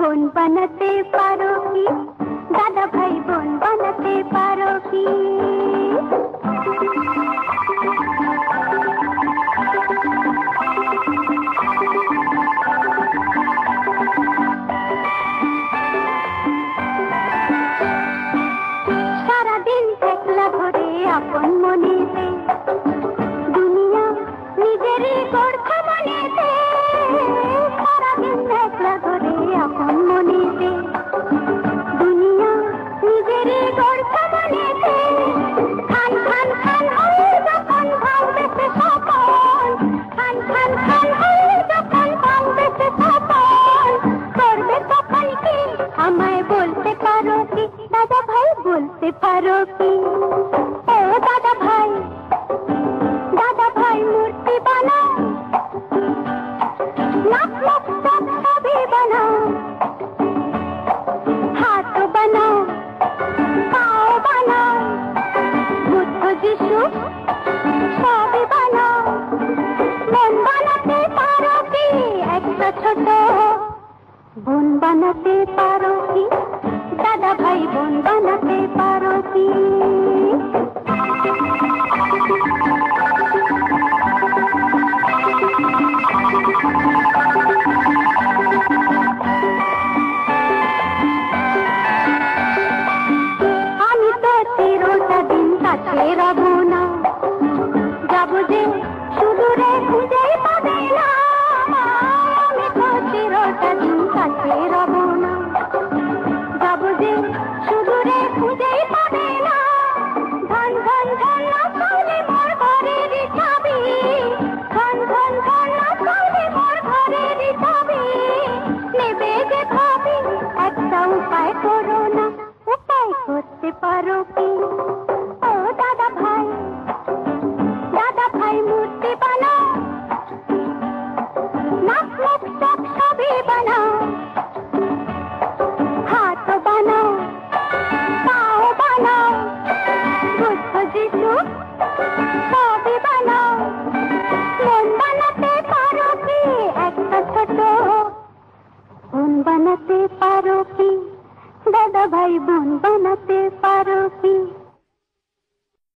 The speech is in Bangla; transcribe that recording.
বোন বানাতে পারো কি দাদা ভাই, বোন বানাতে পারো কি? সারাদিন একলা ঘরে আপন মনেতে, দুনিয়া নিজেরই গড়া মনেতে। সারাদিন একলা ঘরে আপন মনেতে, দুনিয়া নিজেরই গড়া মনেতে। খান খান খান হয়ে যখন ভাঙবে সে সপন, খান খান খান হয়ে যখন ভাঙবে সে সপন, করবে তখন কি আমায় বলতে পারো কি দাদা ভাই, বলতে পারো কি? ও দাদা ভাই, দাদা ভাই মূর্তি বানাও, লাখ লাখ সব ছবি বানাও, হাত বানাও, পাও বানাও, বুদ্ধ যিশু সবই বানাও। বোন বানাতে পারো কি একটা ছোট? বোন বানাতে পারো কি দাদা ভাই, বোন বানাতে পারো কি? আমি তো চিরটা দিন কাছে রব না, যাব যে সুদূরে খুঁজেই পাবে না। আমি তো চিরটা দিন কাছে রব না, যাব যে সুদূরে খুঁজেই পাবে না। ধন ধন ধন না পাইলে মোর ঘরের চাবি, ধন ধন ধন না পাইলে মোর ঘরের চাবি। নেবে যে ভাবি একটা উপায় করো না, উপায় করতে পারো কি? ও দাদা ভাই, দাদা ভাই মূর্তি বানাও, লাখ লাখ সব ছবি বানাও, হাত বানাও, পাও বানাও, বুদ্ধ যিশু সবই বানাও। বোন বানাতে পারো কি একটা ছোট? বোন বানাতে পারো কি দাদা ভাই, বোন বানাতে পারো কি?